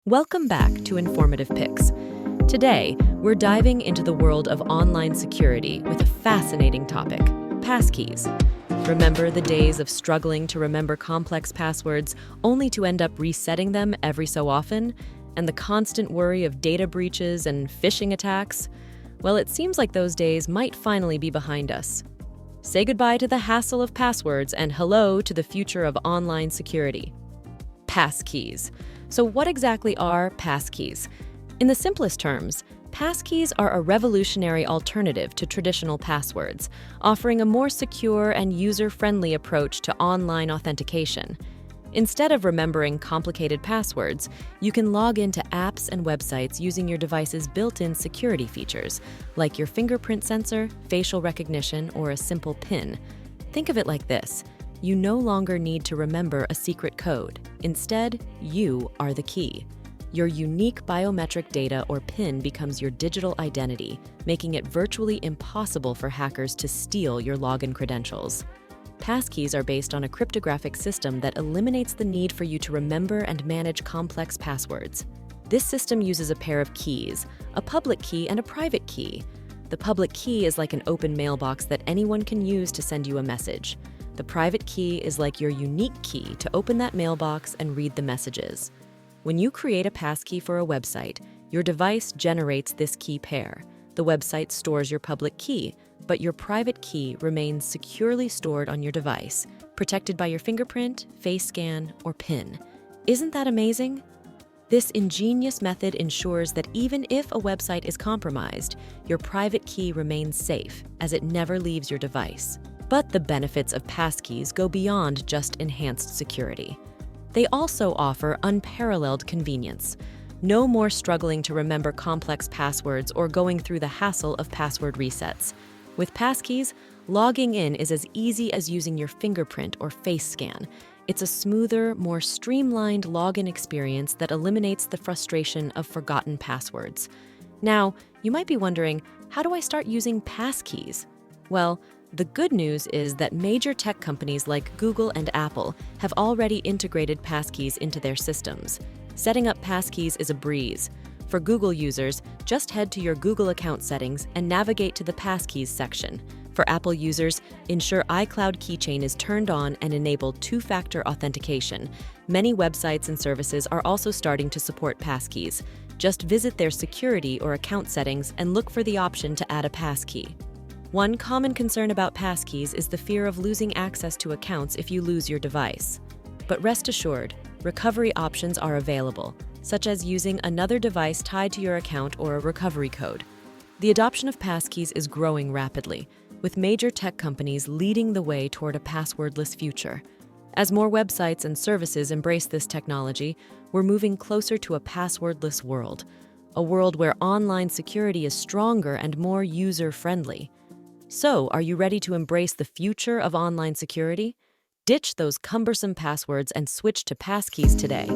Welcome back to Informative Picks. Today, we're diving into the world of online security with a fascinating topic, passkeys. Remember the days of struggling to remember complex passwords only to end up resetting them every so often? And the constant worry of data breaches and phishing attacks? Well, it seems like those days might finally be behind us. Say goodbye to the hassle of passwords and hello to the future of online security. Passkeys. So what exactly are passkeys? In the simplest terms, passkeys are a revolutionary alternative to traditional passwords, offering a more secure and user-friendly approach to online authentication. Instead of remembering complicated passwords, you can log into apps and websites using your device's built-in security features, like your fingerprint sensor, facial recognition, or a simple PIN. Think of it like this. You no longer need to remember a secret code. Instead, you are the key. Your unique biometric data or PIN becomes your digital identity, making it virtually impossible for hackers to steal your login credentials. Passkeys are based on a cryptographic system that eliminates the need for you to remember and manage complex passwords. This system uses a pair of keys, a public key and a private key. The public key is like an open mailbox that anyone can use to send you a message. The private key is like your unique key to open that mailbox and read the messages. When you create a passkey for a website, your device generates this key pair. The website stores your public key, but your private key remains securely stored on your device, protected by your fingerprint, face scan, or PIN. Isn't that amazing? This ingenious method ensures that even if a website is compromised, your private key remains safe, as it never leaves your device. But the benefits of passkeys go beyond just enhanced security. They also offer unparalleled convenience. No more struggling to remember complex passwords or going through the hassle of password resets. With passkeys, logging in is as easy as using your fingerprint or face scan. It's a smoother, more streamlined login experience that eliminates the frustration of forgotten passwords. Now, you might be wondering, how do I start using passkeys? Well, the good news is that major tech companies like Google and Apple have already integrated passkeys into their systems. Setting up passkeys is a breeze. For Google users, just head to your Google account settings and navigate to the passkeys section. For Apple users, ensure iCloud Keychain is turned on and enable two-factor authentication. Many websites and services are also starting to support passkeys. Just visit their security or account settings and look for the option to add a passkey. One common concern about passkeys is the fear of losing access to accounts if you lose your device. But rest assured, recovery options are available, such as using another device tied to your account or a recovery code. The adoption of passkeys is growing rapidly, with major tech companies leading the way toward a passwordless future. As more websites and services embrace this technology, we're moving closer to a passwordless world, a world where online security is stronger and more user-friendly. So, are you ready to embrace the future of online security? Ditch those cumbersome passwords and switch to passkeys today.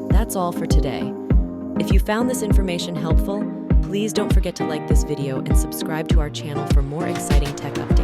That's all for today. If you found this information helpful, please don't forget to like this video and subscribe to our channel for more exciting tech updates.